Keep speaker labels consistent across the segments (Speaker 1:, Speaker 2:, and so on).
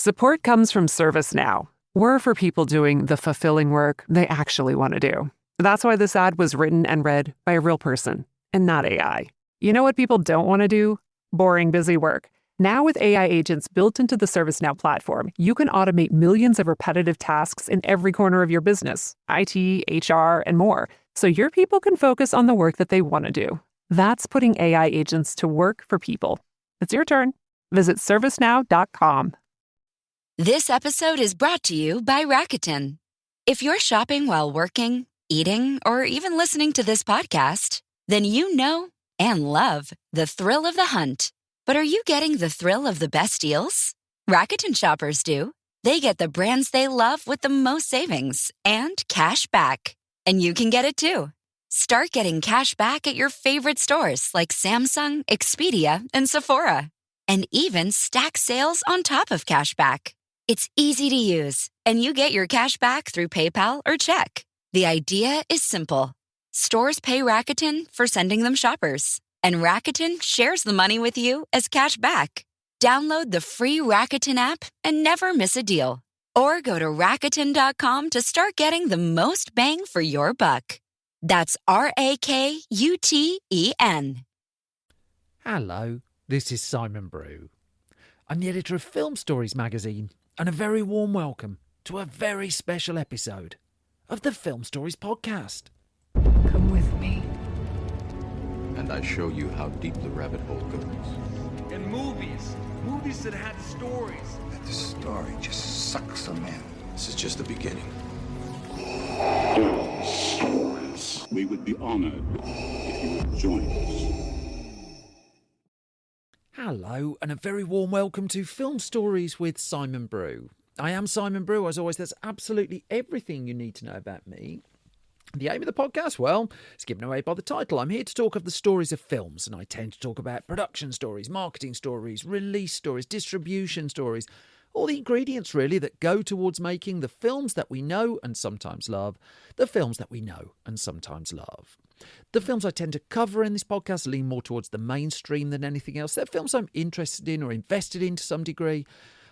Speaker 1: Support comes from ServiceNow. We're for people doing the fulfilling work they actually want to do. That's why this ad was written and read by a real person and not AI. You know what people don't want to do? Boring, busy work. Now with AI agents built into the ServiceNow platform, you can automate millions of repetitive tasks in every corner of your business, IT, HR, and more, so your people can focus on the work that they want to do. That's putting AI agents to work for people. It's your turn. Visit servicenow.com.
Speaker 2: This episode is brought to you by Rakuten. If you're shopping while working, eating, or even listening to this podcast, then you know and love the thrill of the hunt. But are you getting the thrill of the best deals? Rakuten shoppers do. They get the brands they love with the most savings and cash back. And you can get it too. Start getting cash back at your favorite stores like Samsung, Expedia, and Sephora. And even stack sales on top of cash back. It's easy to use, and you get your cash back through PayPal or check. The idea is simple. Stores pay Rakuten for sending them shoppers, and Rakuten shares the money with you as cash back. Download the free Rakuten app and never miss a deal. Or go to Rakuten.com to start getting the most bang for your buck. That's RAKUTEN.
Speaker 3: Hello, this is Simon Brew. I'm the editor of Film Stories magazine, and a very warm welcome to a very special episode of the Film Stories podcast.
Speaker 1: Come with me.
Speaker 4: And I show you how deep the rabbit hole goes.
Speaker 5: And movies that had stories.
Speaker 6: And the story just sucks them in.
Speaker 4: This is just the beginning.
Speaker 7: Stories. We would be honored if you would join us.
Speaker 3: Hello, and a very warm welcome to Film Stories with Simon Brew. I am Simon Brew. As always, that's absolutely everything you need to know about me. The aim of the podcast, well, it's given away by the title. I'm here to talk of the stories of films, and I tend to talk about production stories, marketing stories, release stories, distribution stories, all the ingredients, really, that go towards making the films that we know and sometimes love, the films that we know and sometimes love. The films I tend to cover in this podcast lean more towards the mainstream than anything else. They're films I'm interested in or invested in to some degree.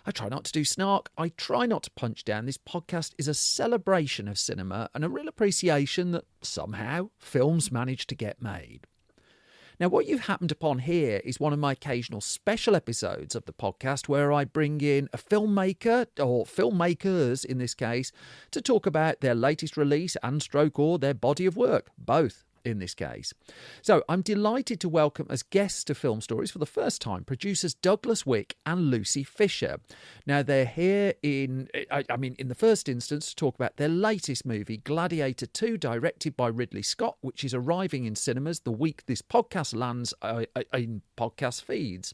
Speaker 3: I try not to do snark. I try not to punch down. This podcast is a celebration of cinema and a real appreciation that somehow films manage to get made. Now, what you've happened upon here is one of my occasional special episodes of the podcast where I bring in a filmmaker, or filmmakers in this case, to talk about their latest release and or their body of work, both in this case. So I'm delighted to welcome as guests to Film Stories for the first time producers Douglas Wick and Lucy Fisher. Now they're here in the first instance to talk about their latest movie, Gladiator II, directed by Ridley Scott, which is arriving in cinemas the week this podcast lands in podcast feeds.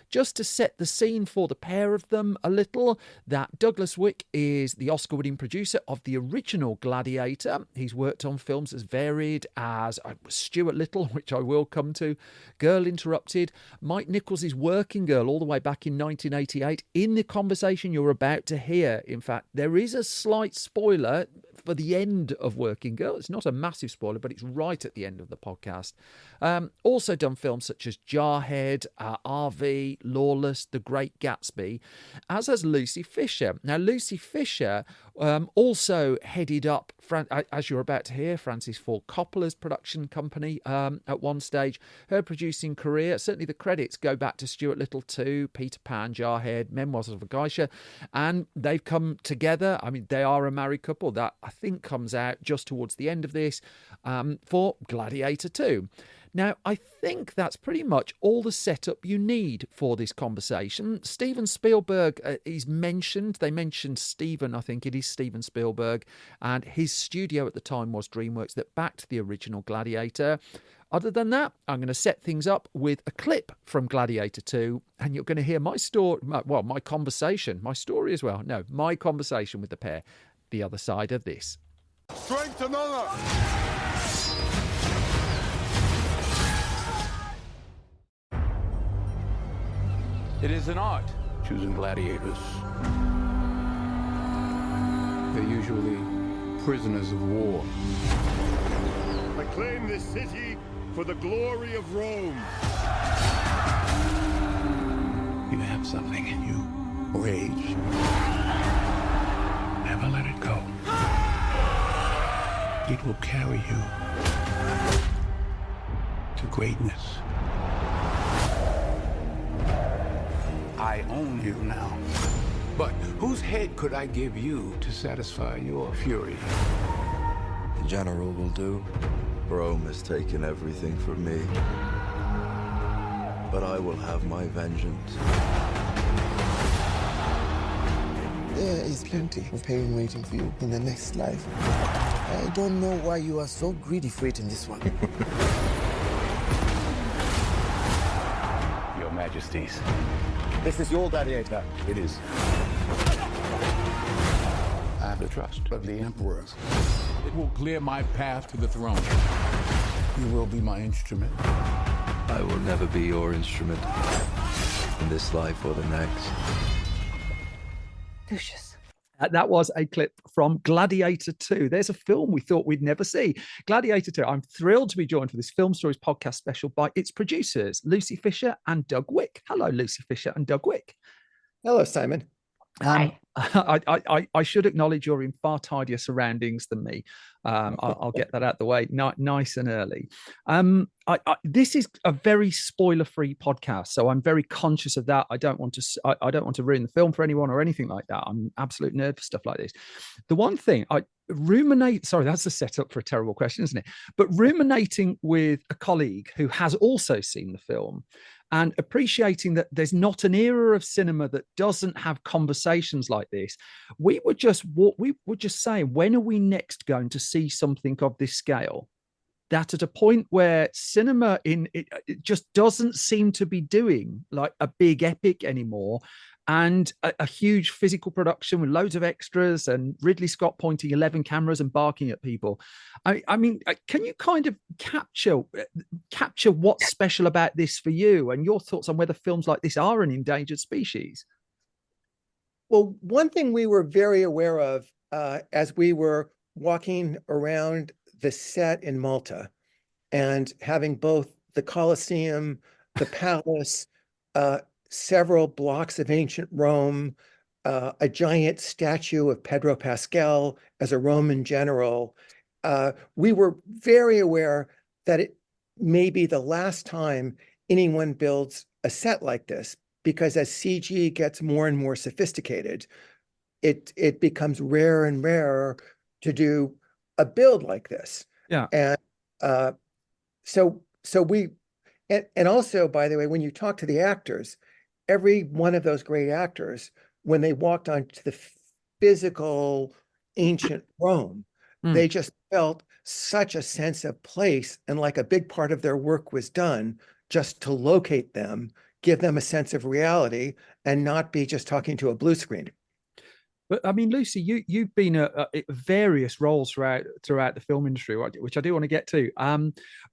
Speaker 3: Just to set the scene for the pair of them a little, that Douglas Wick is the Oscar-winning producer of the original Gladiator. He's worked on films as varied as Stuart Little, which I will come to, Girl Interrupted, Mike Nichols' Working Girl all the way back in 1988. In the conversation you're about to hear, in fact, there is a slight spoiler for the end of Working Girl. It's not a massive spoiler, but it's right at the end of the podcast. Also done films such as Jarhead, RV, Lawless, The Great Gatsby, as has Lucy Fisher. Now, Lucy Fisher also headed up, as you're about to hear, Francis Ford Coppola's production company at one stage. Her producing career, certainly the credits go back to Stuart Little 2, Peter Pan, Jarhead, Memoirs of a Geisha, and they've come together. I mean, they are a married couple. That, I think, comes out just towards the end of this for Gladiator II. Now, I think that's pretty much all the setup you need for this conversation. Steven Spielberg is mentioned. They mentioned Steven, I think it is Steven Spielberg, and his studio at the time was DreamWorks that backed the original Gladiator. Other than that, I'm going to set things up with a clip from Gladiator 2, and you're going to hear my story, well, my conversation, my story as well. No, my conversation with the pair, the other side of this.
Speaker 6: Strength and honor!
Speaker 5: It is an art.
Speaker 4: Choosing gladiators.
Speaker 8: They're usually prisoners of war.
Speaker 6: I claim this city for the glory of Rome.
Speaker 8: You have something in you. rage. Never let it go. It will carry you to greatness. I own you now. But whose head could I give you to satisfy your fury?
Speaker 9: The general will do. Rome has taken everything from me. But I will have my vengeance.
Speaker 10: There is plenty of pain waiting for you in the next life. I don't know why you are so greedy for it in this one.
Speaker 8: Your Majesties.
Speaker 6: This is your gladiator.
Speaker 8: It is. I have the trust of the Emperor. It will clear my path to the throne. You will be my instrument.
Speaker 9: I will never be your instrument in this life or the next.
Speaker 11: Lucius.
Speaker 3: That was a clip from Gladiator II. There's a film we thought we'd never see. Gladiator II. I'm thrilled to be joined for this Film Stories podcast special by its producers, Lucy Fisher and Doug Wick. Hello, Lucy Fisher and Doug Wick.
Speaker 12: Hello, Simon.
Speaker 11: Hi.
Speaker 3: I should acknowledge you're in far tidier surroundings than me. I'll get that out the way nice and early. This is a very spoiler-free podcast, so I'm very conscious of that. I don't want to ruin the film for anyone or anything like that. I'm an absolute nerd for stuff like this. The one thing I ruminate, sorry, that's a setup for a terrible question, isn't it? But ruminating with a colleague who has also seen the film and appreciating that there's not an era of cinema that doesn't have conversations like this, we were just saying, when are we next going to see something of this scale? That at a point where cinema it just doesn't seem to be doing like a big epic anymore, and a huge physical production with loads of extras and Ridley Scott pointing 11 cameras and barking at people. I mean, can you kind of capture what's special about this for you and your thoughts on whether films like this are an endangered species?
Speaker 12: Well, one thing we were very aware of as we were walking around the set in Malta and having both the Colosseum, the palace, several blocks of ancient Rome, a giant statue of Pedro Pascal as a Roman general, we were very aware that it may be the last time anyone builds a set like this, because as CG gets more and more sophisticated, it becomes rarer and rarer to do a build like this.
Speaker 3: Yeah.
Speaker 12: And so we, and also, by the way, when you talk to the actors, every one of those great actors, when they walked onto the physical ancient Rome, they just felt such a sense of place, and like a big part of their work was done just to locate them, give them a sense of reality, and not be just talking to a blue screen.
Speaker 3: But I mean, Lucy, you've been at various roles throughout the film industry, which I do want to get to.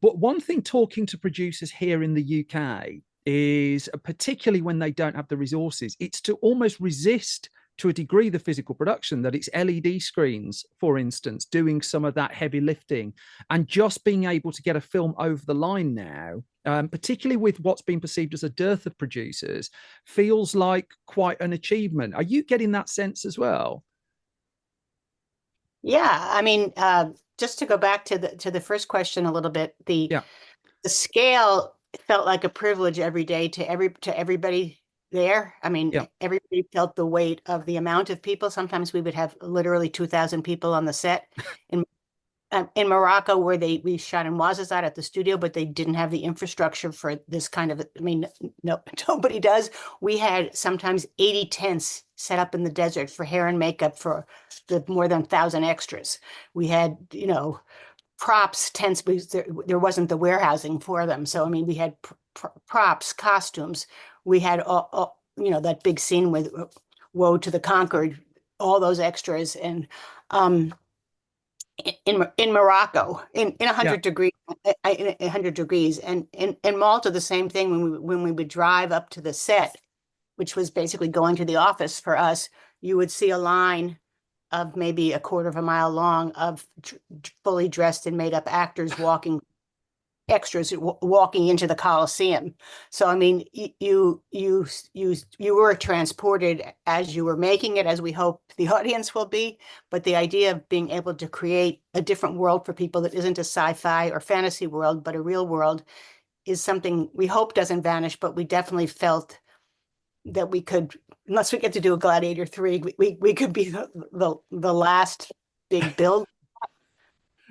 Speaker 3: But one thing, talking to producers here in the UK, is particularly when they don't have the resources, it's to almost resist to a degree the physical production, that it's LED screens, for instance, doing some of that heavy lifting, and just being able to get a film over the line now, particularly with what's been perceived as a dearth of producers, feels like quite an achievement. Are you getting that sense as well?
Speaker 11: Yeah, I mean, just to go back to the first question a little bit, the scale felt like a privilege every day to everybody there. I mean, everybody felt the weight of the amount of people. Sometimes we would have literally 2,000 people on the set. In Morocco, where we shot in Ouarzazate at the studio, but they didn't have the infrastructure for this kind of, I mean, no, nobody does. We had sometimes 80 tents set up in the desert for hair and makeup for the more than 1,000 extras. We had, props, tents, because there wasn't the warehousing for them. So, I mean, we had props, costumes. We had, that big scene with Woe to the Conquered, all those extras. And in Morocco, in 100 degrees, in 100 degrees. And in Malta, the same thing. When we would drive up to the set, which was basically going to the office for us, you would see a line of maybe a quarter of a mile long of fully dressed and made up actors walking extras walking into the Coliseum. So I mean, you were transported as you were making it, as we hope the audience will be. But the idea of being able to create a different world for people that isn't a sci-fi or fantasy world, but a real world, is something we hope doesn't vanish. But we definitely felt that we could, unless we get to do a Gladiator III, we could be the last big build.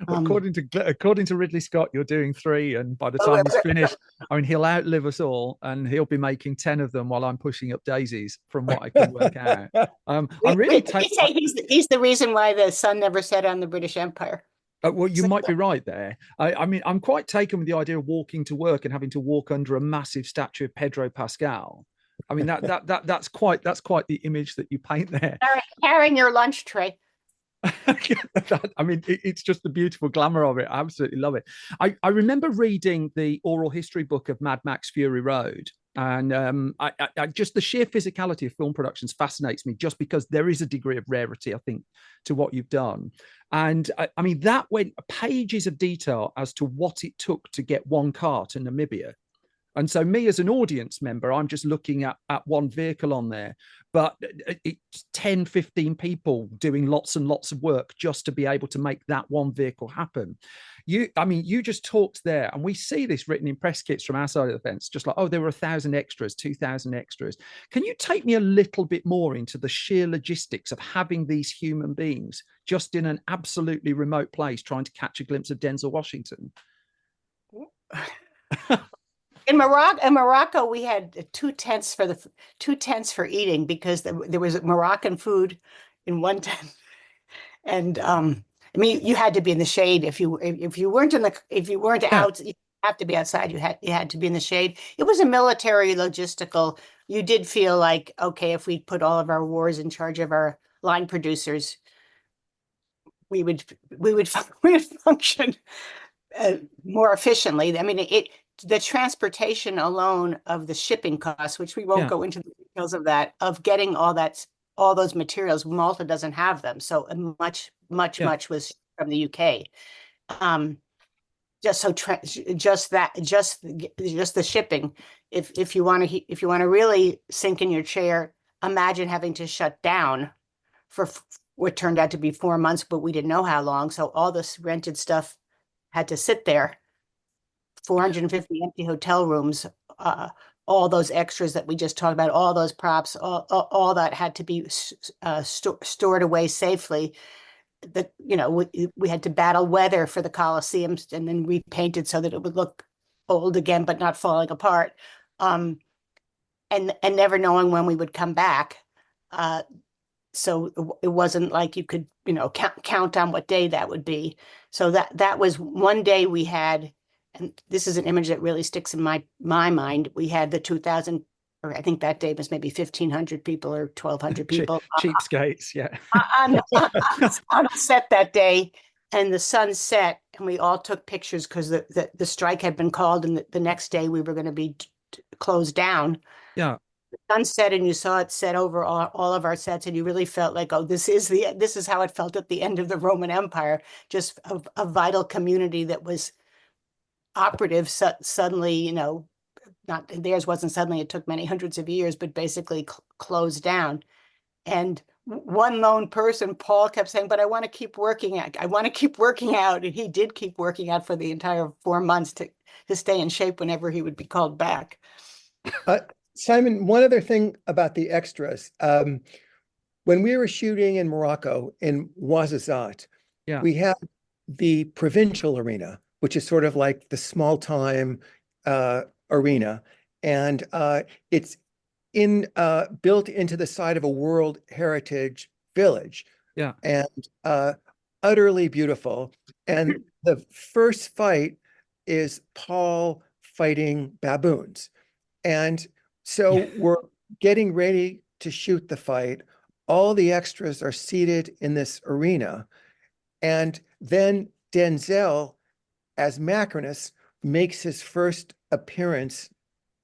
Speaker 3: According to Ridley Scott, you're doing 3, and by the time he's finished, I mean, he'll outlive us all, and he'll be making 10 of them while I'm pushing up daisies, from what I can work out. I'm really.
Speaker 11: He's the reason why the sun never set on the British Empire.
Speaker 3: Well, you might be right there. I mean, I'm quite taken with the idea of walking to work and having to walk under a massive statue of Pedro Pascal. I mean, that's quite the image that you paint there.
Speaker 11: Carrying your lunch tray.
Speaker 3: I mean, it's just the beautiful glamour of it. I absolutely love it. I remember reading the oral history book of Mad Max Fury Road, and I just, the sheer physicality of film productions fascinates me, just because there is a degree of rarity, I think, to what you've done. And I mean, that went pages of detail as to what it took to get one car to Namibia. And so me as an audience member, I'm just looking at one vehicle on there, but it's 10, 15 people doing lots and lots of work just to be able to make that one vehicle happen. You just talked there, and we see this written in press kits from our side of the fence, just like, oh, there were 1,000 extras, 2,000 extras. Can you take me a little bit more into the sheer logistics of having these human beings just in an absolutely remote place trying to catch a glimpse of Denzel Washington?
Speaker 11: In Morocco, we had two tents for eating, because there was Moroccan food in one tent, and I mean, you had to be in the shade if you weren't out. You have to be outside. You had to be in the shade. It was a military logistical. You did feel like, okay, if we put all of our wars in charge of our line producers, we would function more efficiently. I mean, the transportation alone of the shipping costs, which we won't go into the details of that, of getting all those materials. Malta doesn't have them, so much was from the UK. Just the shipping. If you want to really sink in your chair, imagine having to shut down for what turned out to be 4 months, but we didn't know how long. So all this rented stuff had to sit there. 450 empty hotel rooms, all those extras that we just talked about, all those props, all that had to be stored away safely. We had to battle weather for the Colosseums, and then repainted so that it would look old again, but not falling apart. And never knowing when we would come back. So it wasn't like you could, count on what day that would be. So that was one day we had. And this is an image that really sticks in my mind. We had the 2,000, or I think that day was maybe 1,500 people or 1,200 people.
Speaker 3: Cheapskates, yeah.
Speaker 11: on a set that day, and the sun set, and we all took pictures because the strike had been called, and the next day we were going to be closed down.
Speaker 3: Yeah.
Speaker 11: The sun set, and you saw it set over all of our sets, and you really felt like, oh, this is how it felt at the end of the Roman Empire, just a vital community that was operative suddenly, not theirs wasn't suddenly, it took many hundreds of years, but basically closed down. And one lone person, Paul, kept saying, but I want to keep working out. And he did keep working out for the entire 4 months to stay in shape whenever he would be called back.
Speaker 12: Simon, one other thing about the extras. When we were shooting in Morocco, in Ouarzazate, we had the provincial arena, which is sort of like the small time arena. And it's built into the side of a World Heritage Village.
Speaker 3: Yeah.
Speaker 12: And utterly beautiful. And the first fight is Paul fighting baboons. And so we're getting ready to shoot the fight. All the extras are seated in this arena. And then Denzel, as Macronus, makes his first appearance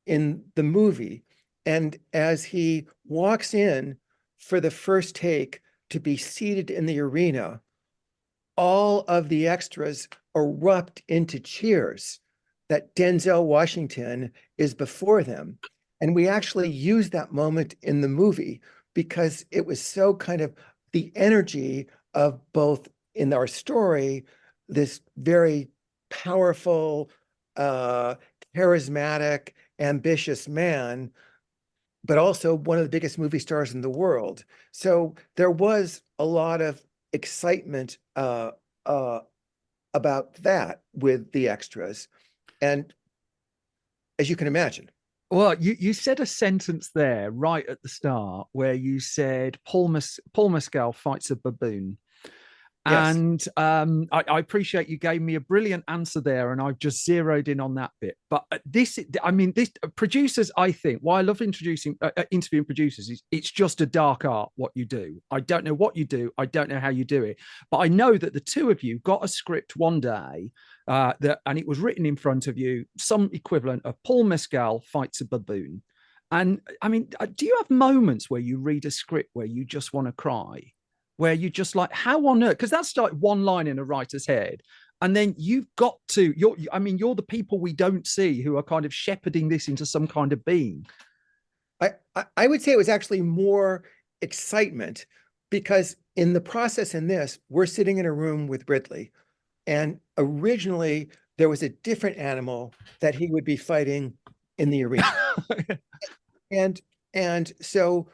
Speaker 12: in the movie. And as he walks in for the first take to be seated in the arena, all of the extras erupt into cheers that Denzel Washington is before them. And we actually used that moment in the movie because it was so kind of the energy of both in our story, this very powerful, charismatic, ambitious man, but also one of the biggest movie stars in the world. So there was a lot of excitement about that with the extras. And as you can imagine.
Speaker 3: Well, you said a sentence there right at the start where you said Paul Mescal fights a baboon.
Speaker 12: Yes.
Speaker 3: And I appreciate you gave me a brilliant answer there, and I've just zeroed in on that bit. But this producers, I think, why I love interviewing producers is it's just a dark art what you do. I don't know what you do. I don't know how you do it. But I know that the two of you got a script one day and it was written in front of you, some equivalent of Paul Mescal fights a baboon. And I mean, do you have moments where you read a script where you just want to cry? Where you just like, how on earth? Because that's like one line in a writer's head. And then you've got to, you're the people we don't see who are kind of shepherding this into some kind of being.
Speaker 12: I would say it was actually more excitement because in the process in this, we're sitting in a room with Ridley. And originally there was a different animal that he would be fighting in the arena. and so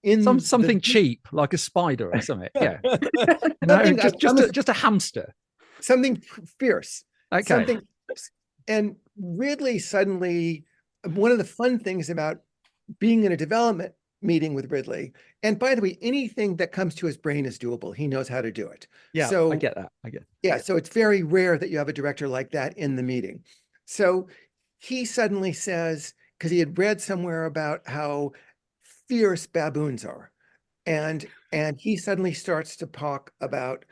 Speaker 12: in
Speaker 3: something cheap, like a spider or something. Yeah. just a hamster.
Speaker 12: Something fierce.
Speaker 3: Okay.
Speaker 12: Something fierce. And Ridley suddenly, one of the fun things about being in a development meeting with Ridley, and by the way, anything that comes to his brain is doable. He knows how to do it.
Speaker 3: Yeah, so, I get that.
Speaker 12: Yeah, so it's very rare that you have a director like that in the meeting. So he suddenly says, because he had read somewhere about how fierce baboons are. And he suddenly starts to talk about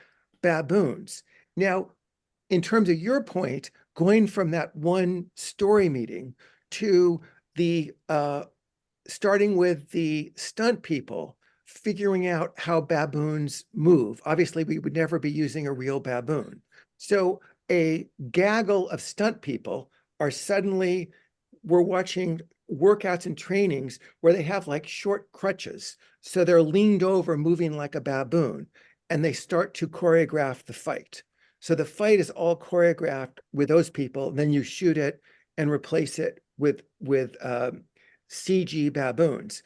Speaker 12: baboons. Now, in terms of your point, going from that one story meeting to the starting with the stunt people, figuring out how baboons move. Obviously, we would never be using a real baboon. So a gaggle of stunt people are suddenly, we're watching workouts and trainings where they have like short crutches. So they're leaned over, moving like a baboon, and they start to choreograph the fight. So the fight is all choreographed with those people. Then you shoot it and replace it with CG baboons.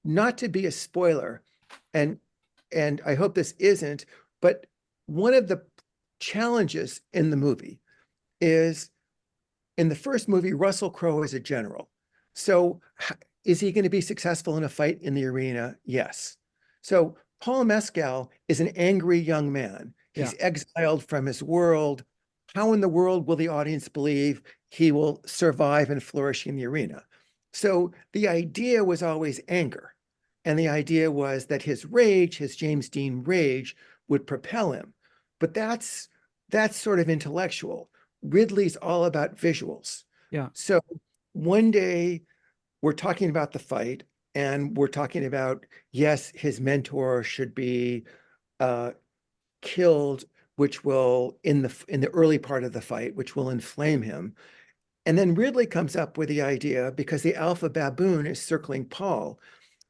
Speaker 12: Not to be a spoiler, and I hope this isn't, but one of the challenges in the movie is in the first movie, Russell Crowe is a general. So is he going to be successful in a fight in the arena? Yes. So Paul Mescal is an angry young man. He's exiled from his world. How in the world will the audience believe he will survive and flourish in the arena? So the idea was always anger. And the idea was that his rage, his James Dean rage, would propel him. But that's sort of intellectual. Ridley's all about visuals.
Speaker 3: Yeah.
Speaker 12: So one day we're talking about the fight, and we're talking about, yes, his mentor should be killed, which will in the early part of the fight, which will inflame him. And then Ridley comes up with the idea, because the alpha baboon is circling Paul,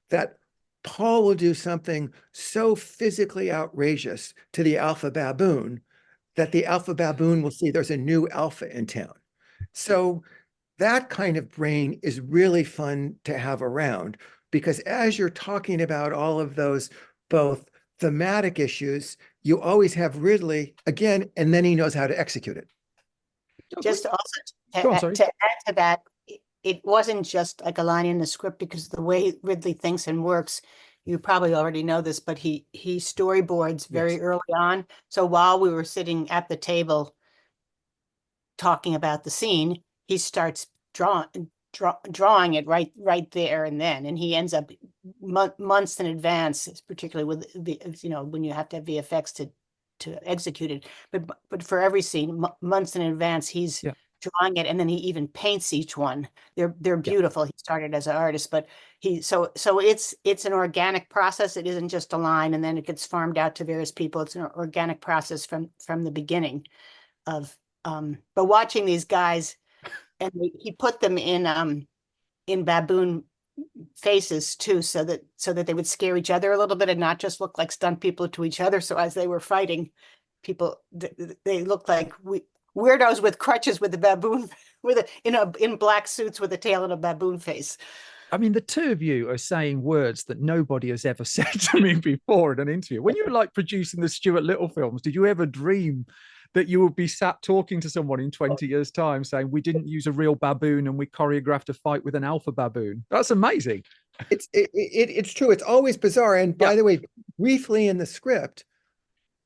Speaker 12: that Paul will do something so physically outrageous to the alpha baboon that the alpha baboon will see there's a new alpha in town. So that kind of brain is really fun to have around, because as you're talking about all of those both thematic issues, you always have Ridley again, and then he knows how to execute it.
Speaker 11: Just also to add to that, it wasn't just like a line in the script, because the way Ridley thinks and works, you probably already know this, but he storyboards very early on. So while we were sitting at the table talking about the scene, he starts drawing it right there and then, and he ends up months in advance, particularly with when you have to have VFX to execute it. But for every scene, months in advance, he's drawing it, and then he even paints each one. They're beautiful. He started as an artist, but so it's an organic process. It isn't just a line and then it gets farmed out to various people. It's an organic process from the beginning of But watching these guys, and he put them in baboon faces too, so that they would scare each other a little bit and not just look like stunt people to each other. So as they were fighting, they looked like weirdos with crutches with a baboon in black suits with a tail and a baboon face.
Speaker 3: I mean, the two of you are saying words that nobody has ever said to me before in an interview. When you were like producing the Stuart Little films, did you ever dream that you would be sat talking to someone in 20 years' time saying, we didn't use a real baboon and we choreographed a fight with an alpha baboon? That's amazing.
Speaker 12: It's true. It's always bizarre. And by the way, briefly in the script,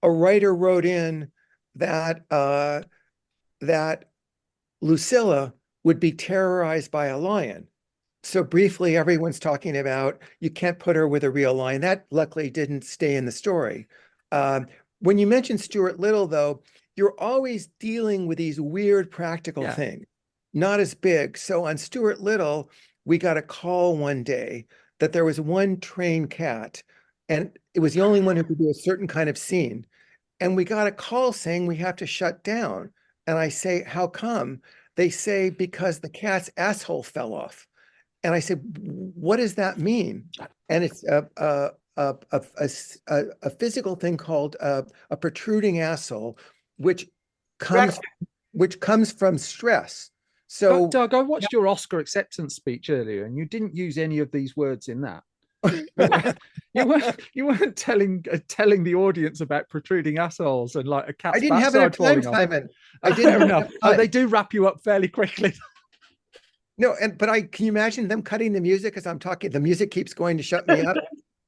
Speaker 12: a writer wrote in that that Lucilla would be terrorized by a lion. So briefly, everyone's talking about you can't put her with a real lion. That luckily didn't stay in the story. When you mention Stuart Little, though, you're always dealing with these weird practical things, not as big. So on Stuart Little, we got a call one day that there was one trained cat, and it was the only one who could do a certain kind of scene. And we got a call saying we have to shut down. And I say, how come? They say, because the cat's asshole fell off. And I said, what does that mean? And it's a physical thing called a protruding asshole, which comes from stress. So,
Speaker 3: but Doug, I watched your Oscar acceptance speech earlier, and you didn't use any of these words in that. you weren't telling the audience about protruding assholes and like a cat's.
Speaker 12: I didn't have enough time, Simon. I didn't have enough time.
Speaker 3: They do wrap you up fairly quickly.
Speaker 12: No, but can you imagine them cutting the music as I'm talking? The music keeps going to shut me up.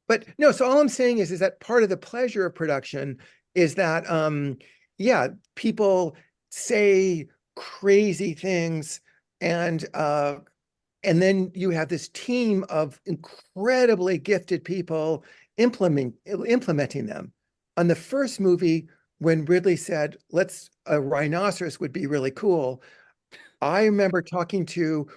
Speaker 12: But no, so all I'm saying is that part of the pleasure of production is that, people say crazy things, and then you have this team of incredibly gifted people implementing them. On the first movie, when Ridley said, a rhinoceros would be really cool, I remember talking to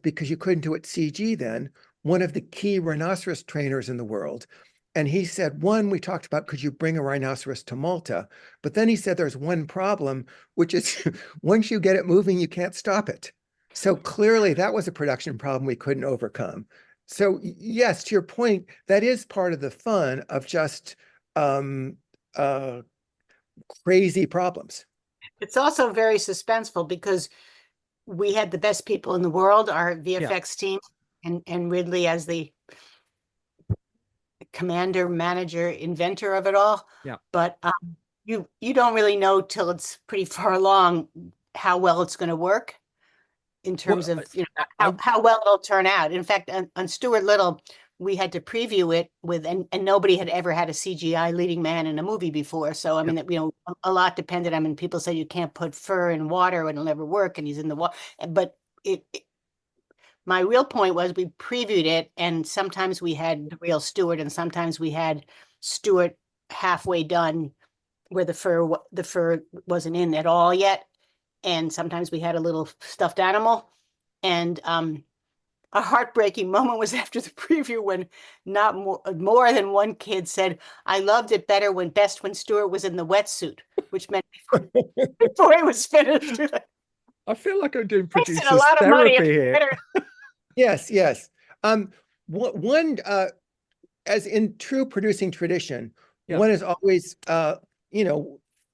Speaker 12: because you couldn't do it CG then, one of the key rhinoceros trainers in the world. And he said, we talked about, could you bring a rhinoceros to Malta? But then he said, there's one problem, which is once you get it moving, you can't stop it. So clearly that was a production problem we couldn't overcome. So yes, to your point, that is part of the fun of just crazy problems.
Speaker 11: It's also very suspenseful because we had the best people in the world, our VFX team, and Ridley as the commander, manager, inventor of it all.
Speaker 3: Yeah.
Speaker 11: But you don't really know till it's pretty far along how well it's going to work in terms of how well it'll turn out. In fact, on Stuart Little, we had to preview it and nobody had ever had a CGI leading man in a movie before. So, I mean, a lot depended. I mean, people say you can't put fur in water and it'll never work, and he's in the water. But my real point was we previewed it, and sometimes we had the real Stuart, and sometimes we had Stuart halfway done where the fur wasn't in at all yet. And sometimes we had a little stuffed animal. And a heartbreaking moment was after the preview when not more than one kid said, I loved it best when Stuart was in the wetsuit, which meant before he was finished.
Speaker 3: I feel like I'm doing producer's therapy here.
Speaker 12: Yes. One, as in true producing tradition, one is always,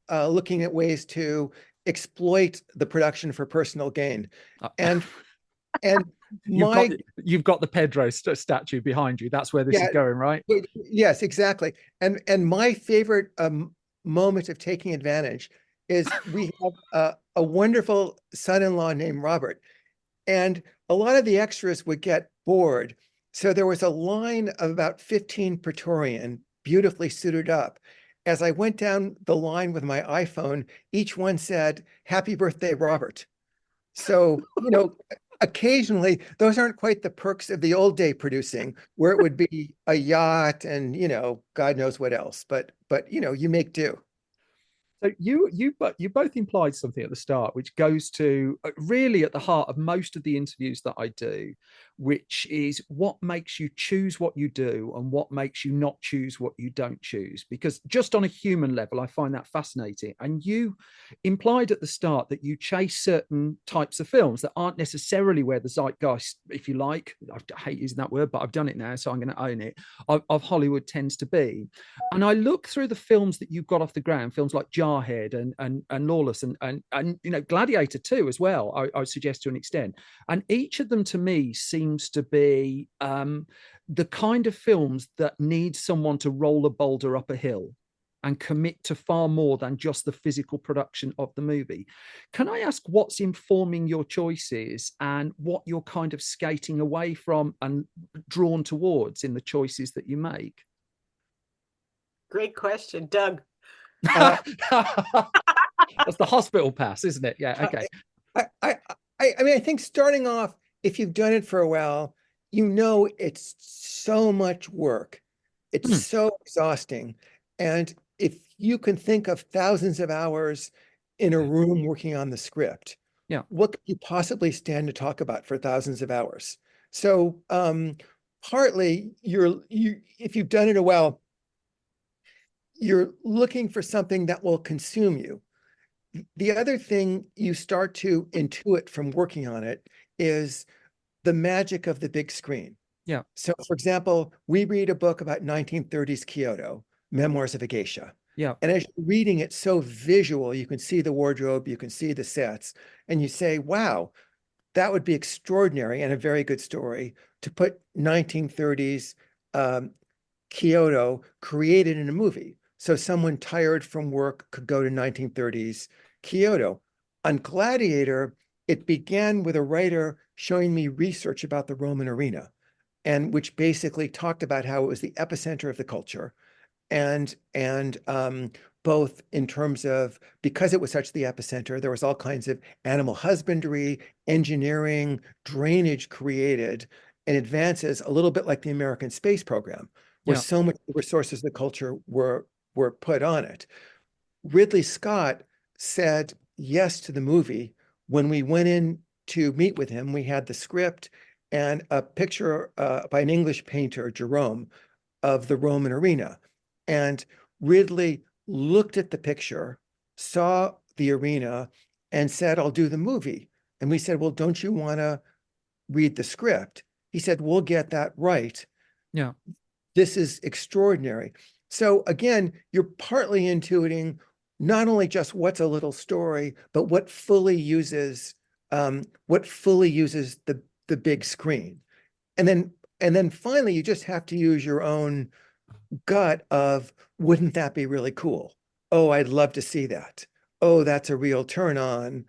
Speaker 12: looking at ways to exploit the production for personal gain. And
Speaker 3: you've got the Pedro statue behind you. That's where this is going, right?
Speaker 12: Yes, exactly. And my favorite moment of taking advantage is we have a wonderful son-in-law named Robert, and a lot of the extras would get bored. So there was a line of about 15 Praetorian, beautifully suited up. As I went down the line with my iPhone, each one said, "Happy birthday, Robert." So, occasionally those aren't quite the perks of the old day producing, where it would be a yacht and, God knows what else, but you make do.
Speaker 3: So you both implied something at the start, which goes to really at the heart of most of the interviews that I do, which is what makes you choose what you do and what makes you not choose what you don't choose. Because just on a human level, I find that fascinating. And you implied at the start that you chase certain types of films that aren't necessarily where the zeitgeist, if you like, I hate using that word, but I've done it now, so I'm going to own it, of Hollywood tends to be. And I look through the films that you've got off the ground, films like Jarhead and Lawless and you know, Gladiator II as well, I would suggest to an extent. And each of them to me seems to be the kind of films that need someone to roll a boulder up a hill and commit to far more than just the physical production of the movie. Can I ask what's informing your choices and what you're kind of skating away from and drawn towards in the choices that you make?
Speaker 11: Great question, Doug.
Speaker 3: That's the hospital pass, isn't it? Yeah. Okay.
Speaker 12: I mean, I think starting off, if you've done it for a while, you know it's so much work. It's so exhausting. And if you can think of thousands of hours in a room working on the script, what could you possibly stand to talk about for thousands of hours? So partly if you've done it a while, you're looking for something that will consume you. The other thing you start to intuit from working on it is the magic of the big screen.
Speaker 3: Yeah.
Speaker 12: So, for example, we read a book about 1930s Kyoto, Memoirs of a Geisha.
Speaker 3: Yeah.
Speaker 12: And as you're reading it, so visual, you can see the wardrobe, you can see the sets, and you say, wow, that would be extraordinary and a very good story to put 1930s Kyoto created in a movie. So someone tired from work could go to 1930s Kyoto. On Gladiator, it began with a writer showing me research about the Roman arena, and which basically talked about how it was the epicenter of the culture. And both in terms of, because it was such the epicenter, there was all kinds of animal husbandry, engineering, drainage created, and advances, a little bit like the American space program, where so much of the resources of the culture were put on it. Ridley Scott said yes to the movie. When we went in to meet with him, we had the script and a picture by an English painter, Jerome, of the Roman arena. And Ridley looked at the picture, saw the arena, and said, I'll do the movie. And we said, well, don't you want to read the script? He said, we'll get that right.
Speaker 3: Yeah.
Speaker 12: This is extraordinary. So again, you're partly intuiting not only just what's a little story, but what fully uses the big screen. And then finally, you just have to use your own gut of, wouldn't that be really cool? Oh, I'd love to see that. Oh, that's a real turn on.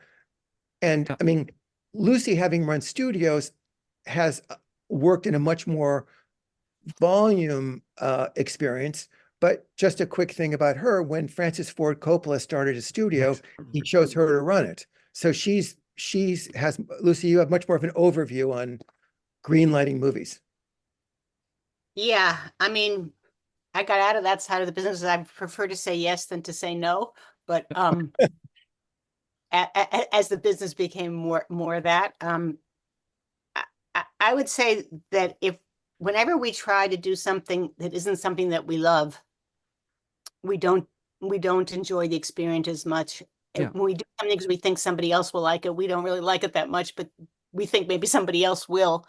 Speaker 12: And I mean, Lucy, having run studios, has worked in a much more volume experience. But just a quick thing about her, when Francis Ford Coppola started his studio, he chose her to run it. So Lucy, you have much more of an overview on greenlighting movies.
Speaker 11: Yeah, I mean, I got out of that side of the business. I prefer to say yes than to say no. But as the business became more of that, I would say that whenever we try to do something that isn't something that we love, we don't enjoy the experience as much. Yeah. When we do something because we think somebody else will like it, we don't really like it that much, but we think maybe somebody else will.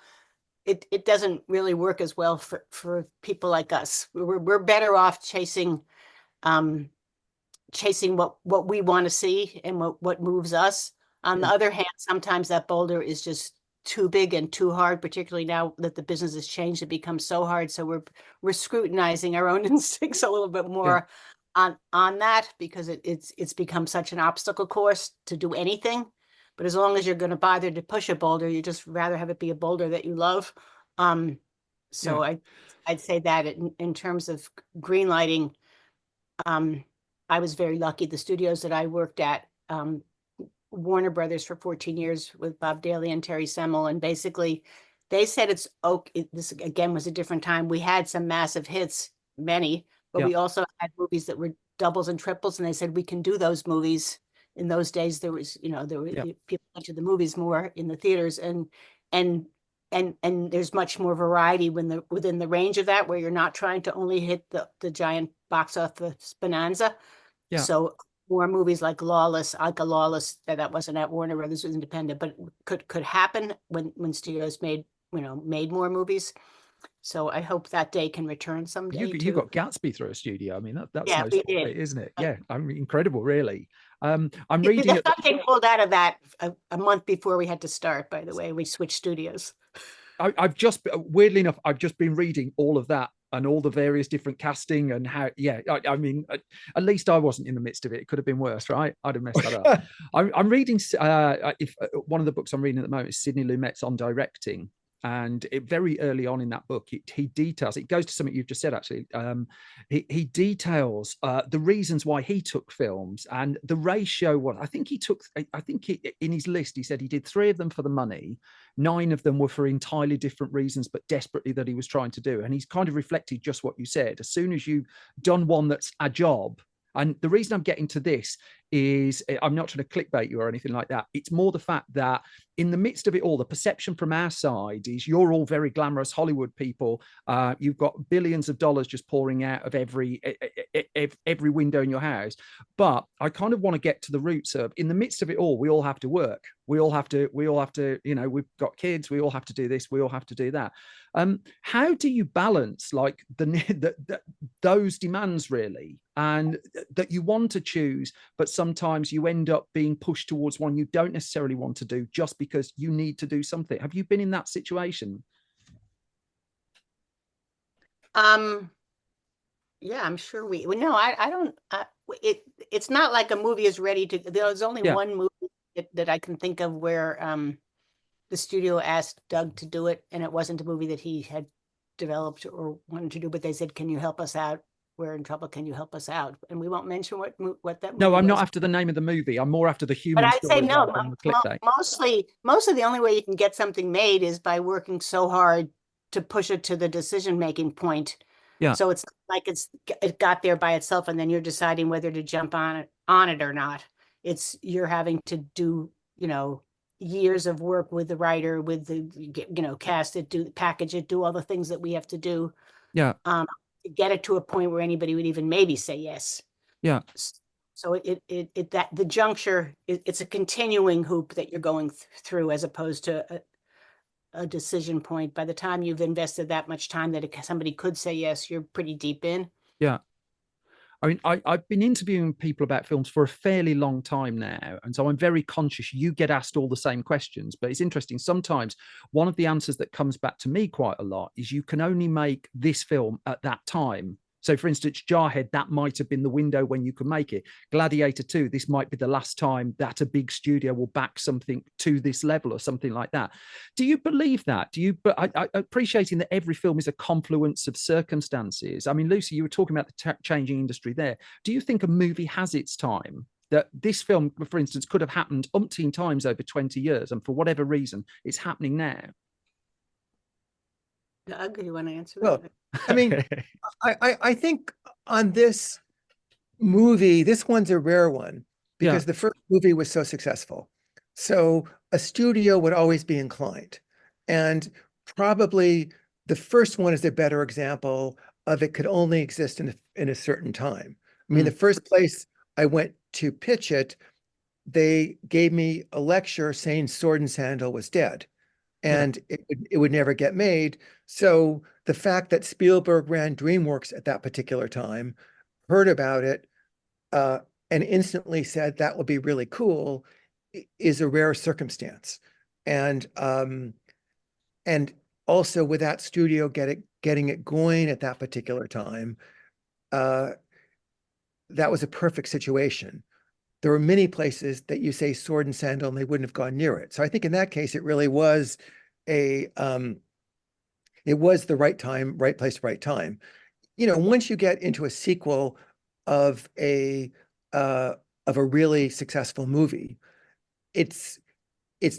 Speaker 11: It doesn't really work as well for people like us. We're better off chasing what we want to see and what moves us. On the other hand, sometimes that boulder is just too big and too hard, particularly now that the business has changed. It becomes so hard. So we're scrutinizing our own instincts a little bit more on that, because it's become such an obstacle course to do anything. But as long as you're going to bother to push a boulder, you just rather have it be a boulder that you love. I'd say that in terms of greenlighting, I was very lucky. The studios that I worked at, Warner Brothers for 14 years with Bob Daly and Terry Semel, and basically they said it's okay. This again was a different time. We had some massive hits, many, but we also had movies that were doubles and triples, and they said we can do those movies. In those days, there was, people went to the movies more in the theaters, and there's much more variety within the range of that, where you're not trying to only hit the giant box office bonanza.
Speaker 3: Yeah.
Speaker 11: So more movies like Lawless, that wasn't at Warner Brothers, was independent, but could happen when studios made more movies. So I hope that day can return someday.
Speaker 3: You got Gatsby through a studio. I mean, that's
Speaker 11: yeah,
Speaker 3: no small feat, isn't it? Yeah, I mean, incredible, really. I'm reading.
Speaker 11: The funding pulled out of that a month before we had to start. By the way, we switched studios.
Speaker 3: I've just, weirdly enough, I've just been reading all of that and all the various different casting and how. Yeah, I mean, at least I wasn't in the midst of it. It could have been worse, right? I'd have messed that up. I'm reading. If one of the books I'm reading at the moment is Sidney Lumet's on directing. And very early on in that book, he details, it goes to something you've just said, actually. He details the reasons why he took films, and the ratio was, in his list, he said he did 3 of them for the money, 9 of them were for entirely different reasons, but desperately that he was trying to do. And he's kind of reflected just what you said. As soon as you've done one that's a job, and the reason I'm getting to this is, I'm not trying to clickbait you or anything like that. It's more the fact that in the midst of it all, the perception from our side is you're all very glamorous Hollywood people. You've got billions of dollars just pouring out of every window in your house. But I kind of want to get to the roots of, in the midst of it all, we all have to work. We all have to, we've got kids. We all have to do this. We all have to do that. How do you balance like those demands, really, and that you want to choose, but sometimes you end up being pushed towards one you don't necessarily want to do just because you need to do something? Have you been in that situation?
Speaker 11: Yeah, I'm sure I don't. It's not like a movie is ready to. There's only one movie that I can think of where the studio asked Doug to do it, and it wasn't a movie that he had developed or wanted to do, but they said, "Can you help us out? We're in trouble. Can you help us out?" And we won't mention what that movie
Speaker 3: No, I'm
Speaker 11: was.
Speaker 3: not after the name of the movie. I'm more after the human.
Speaker 11: But I'd say no. Mostly the only way you can get something made is by working so hard to push it to the decision-making point.
Speaker 3: Yeah.
Speaker 11: So it's like it got there by itself, and then you're deciding whether to jump on it or not. You're having to do, years of work with the writer, with the, cast it, package it, do all the things that we have to do.
Speaker 3: Yeah.
Speaker 11: To get it to a point where anybody would even maybe say yes.
Speaker 3: Yeah.
Speaker 11: So that the juncture, it's a continuing hoop that you're going through, as opposed to a decision point. By the time you've invested that much time that somebody could say yes, you're pretty deep in.
Speaker 3: Yeah. I mean, I've been interviewing people about films for a fairly long time now. And so I'm very conscious you get asked all the same questions. But it's interesting. Sometimes one of the answers that comes back to me quite a lot is you can only make this film at that time. So, for instance, Jarhead, that might have been the window when you could make it. Gladiator II, this might be the last time that a big studio will back something to this level or something like that. Do you believe that? But I appreciating that every film is a confluence of circumstances. I mean, Lucy, you were talking about the changing industry there. Do you think a movie has its time? That this film, for instance, could have happened umpteen times over 20 years, and for whatever reason, it's happening now?
Speaker 11: Doug, you want to answer
Speaker 12: well,
Speaker 11: that?
Speaker 12: I mean, I think on this movie, this one's a rare one because the first movie was so successful. So a studio would always be inclined. And probably the first one is a better example of it could only exist in a certain time. I mean, the first place I went to pitch it, they gave me a lecture saying Sword and Sandal was dead. And it would never get made. So the fact that Spielberg ran DreamWorks at that particular time, heard about it, and instantly said that would be really cool, is a rare circumstance. And also with that studio getting it going at that particular time, that was a perfect situation. There were many places that you say Sword and Sandal and they wouldn't have gone near it. So I think in that case, it really was it was the right time, right place, right time. Once you get into a sequel of a really successful movie, it's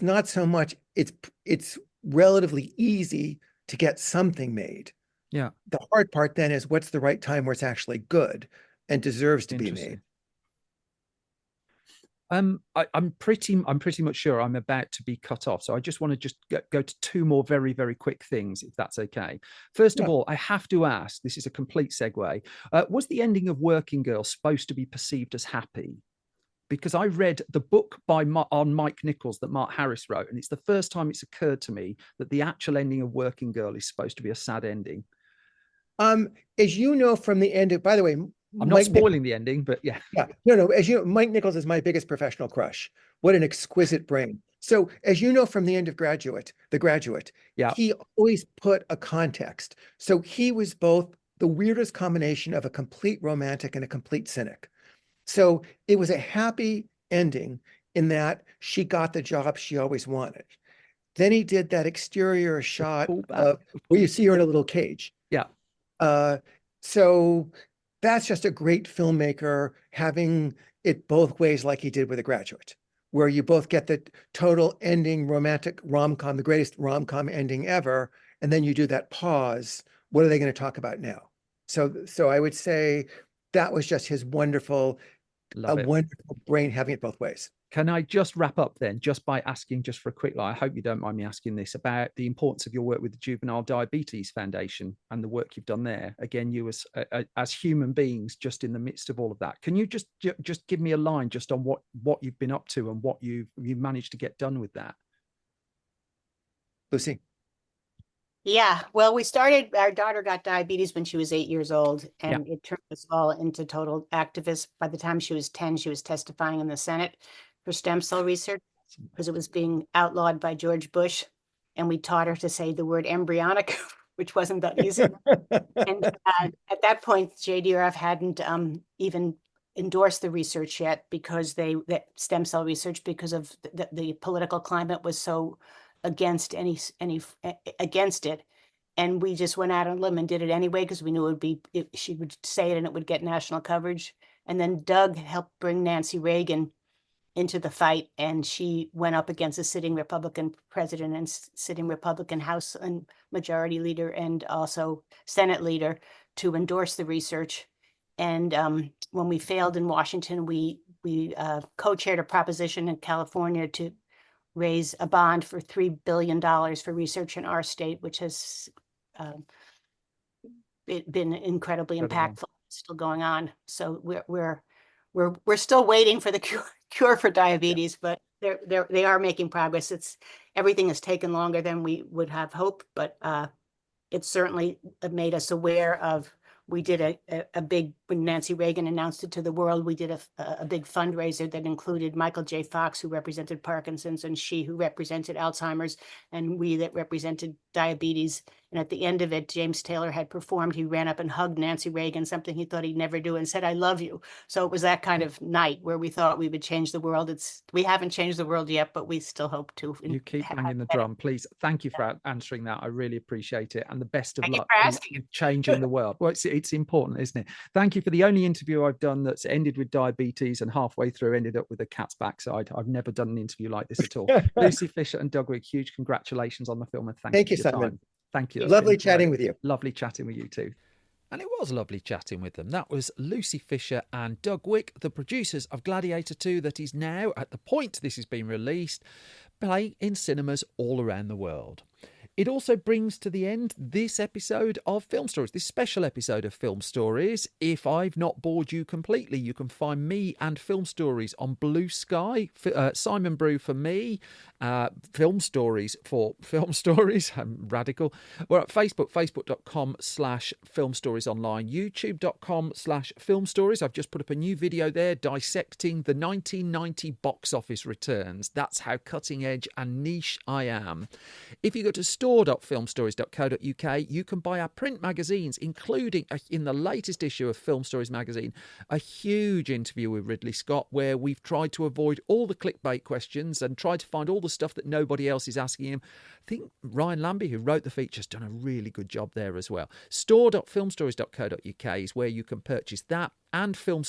Speaker 12: not so much, it's relatively easy to get something made.
Speaker 3: Yeah.
Speaker 12: The hard part then is what's the right time where it's actually good. and deserves to be made.
Speaker 3: I'm pretty much sure I'm about to be cut off, so I just want to go to two more very, very quick things, if that's okay. First of all, I have to ask, this is a complete segue, was the ending of Working Girl supposed to be perceived as happy? Because I read the book on Mike Nichols that Mark Harris wrote, and it's the first time it's occurred to me that the actual ending of Working Girl is supposed to be a sad ending.
Speaker 12: As you know from the end of, by the way,
Speaker 3: I'm not spoiling the ending, but yeah.
Speaker 12: No. As you know, Mike Nichols is my biggest professional crush. What an exquisite brain. So as you know from the end of The Graduate, he always put a context. So he was both the weirdest combination of a complete romantic and a complete cynic. So it was a happy ending in that she got the job she always wanted. Then he did that exterior shot of where you see her in a little cage. So that's just a great filmmaker having it both ways, like he did with The Graduate, where you both get the total ending romantic rom-com, the greatest rom-com ending ever, and then you do that pause. What are they going to talk about now? So I would say that was just his wonderful brain having it both ways.
Speaker 3: Can I just wrap up then, just by asking, just for a quick line, I hope you don't mind me asking this, about the importance of your work with the Juvenile Diabetes Foundation and the work you've done there. Again, you as human beings, just in the midst of all of that. Can you just give me a line just on what you've been up to and what you've managed to get done with that?
Speaker 12: Lucy?
Speaker 11: Yeah, well, our daughter got diabetes when she was 8 years old, and it turned us all into total activists. By the time she was 10, she was testifying in the Senate for stem cell research because it was being outlawed by George Bush. And we taught her to say the word embryonic, which wasn't that easy. And at that point, JDRF hadn't even endorsed the research yet because that stem cell research, because of the political climate was so against against it. And we just went out on a limb and did it anyway because we knew she would say it and it would get national coverage. And then Doug helped bring Nancy Reagan into the fight, and she went up against a sitting Republican president and sitting Republican House and Majority Leader and also Senate Leader to endorse the research. And when we failed in Washington, we co-chaired a proposition in California to raise a bond for $3 billion for research in our state, which has been incredibly impactful. Still going on. So we're still waiting for the cure for diabetes, but they are making progress. Everything has taken longer than we would have hoped, but it certainly made us aware of. We did a big, when Nancy Reagan announced it to the world, we did a big fundraiser that included Michael J. Fox, who represented Parkinson's, and she, who represented Alzheimer's, and we that represented diabetes. And at the end of it, James Taylor had performed. He ran up and hugged Nancy Reagan, something he thought he'd never do, and said, "I love you." So it was that kind of night where we thought we would change the world. We haven't changed the world yet, but we still hope to.
Speaker 3: You keep banging the drum, please. Thank you for answering that. I really appreciate it. And the best of luck in changing the world. Well, it's important, isn't it? Thank you for the only interview I've done that's ended with diabetes and halfway through ended up with a cat's backside. I've never done an interview like this at all. Lucy Fisher and Doug Wick, huge congratulations on the film, and thank you for your
Speaker 12: Simon.
Speaker 3: time. Thank you.
Speaker 12: Lovely chatting with you.
Speaker 3: Lovely chatting with you too. And it was lovely chatting with them. That was Lucy Fisher and Doug Wick, the producers of Gladiator II, that is now, at the point this has been released, playing in cinemas all around the world. It also brings to the end this episode of Film Stories, this special episode of Film Stories. If I've not bored you completely, you can find me and Film Stories on Blue Sky. Simon Brew for me, Film Stories for Film Stories. I'm radical. We're at Facebook, facebook.com/Film Stories Online, youtube.com/Film Stories. I've just put up a new video there dissecting the 1990 box office returns. That's how cutting edge and niche I am. If you go to store.filmstories.co.uk, you can buy our print magazines, including in the latest issue of Film Stories magazine, a huge interview with Ridley Scott, where we've tried to avoid all the clickbait questions and tried to find all the stuff that nobody else is asking him. I think Ryan Lambie, who wrote the feature, has done a really good job there as well. Store.filmstories.co.uk is where you can purchase that and Film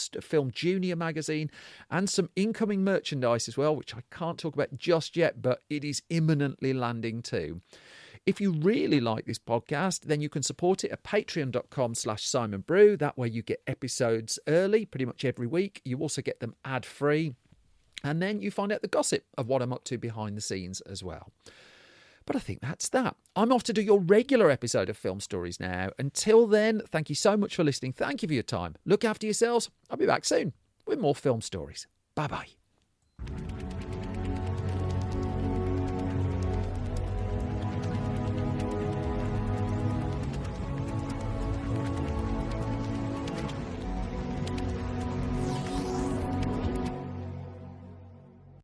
Speaker 3: Junior magazine, and some incoming merchandise as well, which I can't talk about just yet, but it is imminently landing too. If you really like this podcast, then you can support it at patreon.com/SimonBrew. That way you get episodes early, pretty much every week. You also get them ad-free. And then you find out the gossip of what I'm up to behind the scenes as well. But I think that's that. I'm off to do your regular episode of Film Stories now. Until then, thank you so much for listening. Thank you for your time. Look after yourselves. I'll be back soon with more film stories. Bye-bye.